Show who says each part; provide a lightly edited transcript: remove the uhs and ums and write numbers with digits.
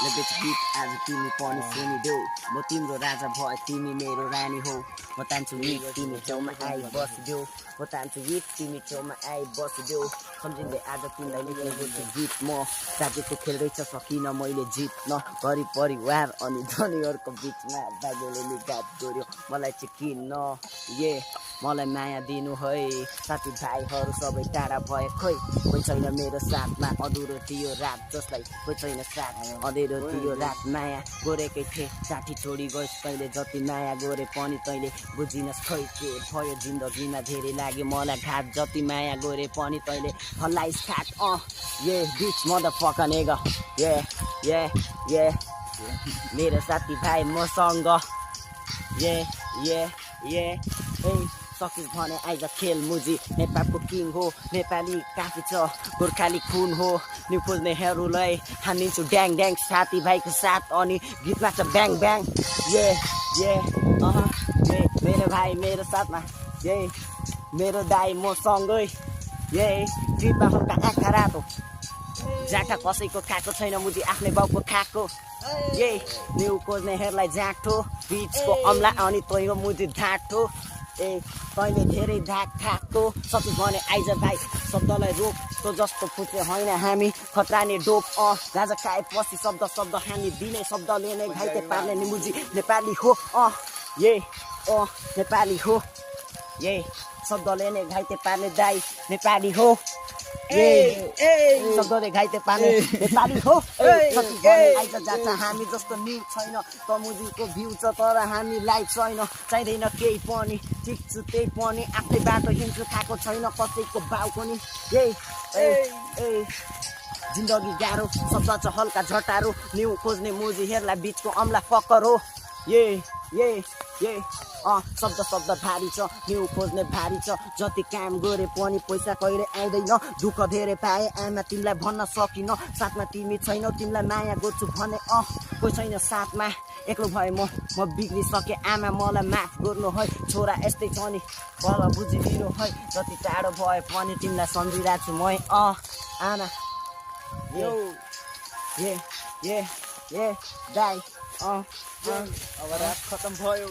Speaker 1: बेच गीत आज तिमी पनि सुनिदेऊ म तिम्रो राजा भए तिमी मेरो रानी हो म तान्छु गीत तिमी छेउमा आई बसिदेऊ म तान्छु गीत तिमी छेउमा आई बसिदेऊ सम्झिँदै आज तिमीलाई लेखेको छु गीत म राज्यको खेल्दैछ सकिन मैले जित्न गरिब परिवार अनि धनीहरूको बिचमा बाजेले निघात गर्यो मलाई चाहिँ किन ये मलाई माया दिनु है साथीभाइहरू सबै टाढा भए खोइ कोही छैन मेरो साथमा अधुरो थियो रात जसलाई कोही छैन साथ अँधेरो थियो रात माया गोरेकै थिए साठी छोडी गइस् तैँले जति माया गोरे पनि तैँले बुझिनस् खोइ के भयो जिन्दगीमा धेरै लाग्यो मलाई घाट जति माया गोरे पनि तैँले हल्लाइस् खाट ये बिच मदरफकर नेगा ये मेरो साथीभाइ मसँग ये सकिस भने आइज खेल मुजी नेपालको किङ हो नेपाली काफी छ गोर्खाली खुन हो नि खोज्नेहरूलाई हानिदिन्छु ड्याङ ड्याङ साथीभाइको साथ अनि गीतमा छ ब्याङ ब्याङ ये मेरो भाइ मेरो साथमा ये मेरो दाइ मसँगै ये गीतमा हल्का आँखा रातो जाँखा कसैको खाएको छैन मुजी आफ्नै बाउको खाएको ये न्यु खोज्नेहरूलाई जाँठो बिचको अम्ला अनि तैँको मुजी ढाँठो तैँले धेरै धाक खाएको सकिस भने आइज भाइ शब्दलाई रोक तो जस्तो फुटे होइन हामी खतरानी डोप गाजा खाएपछि शब्द हामी दिने शब्दले नै घाइते पार्ने निमुजी नेपाली हो ये नेपाली हो ये शब्दले नै घाइते पार्ने दाइ नेपाली हो शब्दले घाइते पार्ने नेपाली हो आइज जान्छ हामी जस्तो न्यु छैन त मुजीको भ्यू छ तर हामीलाई छैन चाहिँदैन केही पनि ठिक छु त्यही पनि आफ्नै बाटो हिँड्छु खाएको छैन कसैको भाउ पनि जिन्दगी गाह्रो शब्द छ हल्का झटारो न्यु खोज्ने मुजीहरूलाई बिचको अम्ला फकर हो ये शब्द भारी छ न्यु खोज्ने भारी छ जति काम गरे पनि पैसा कहिले आउँदैन दुःख धेरै पाए आमा तिमीलाई भन्न सकिन साथमा तिमी छैनौ तिमीलाई माया गर्छु भने कोही छैन साथमा एक्लो भए म बिग्रिसके आमा मलाई माफ गर्नु है छोरा यस्तै छ नि तल बुझिदिनु है जति टाढो भए पनि तिमीलाई सम्झिरहेको छु म आमा ये दाइ
Speaker 2: अब रात खत्म भयो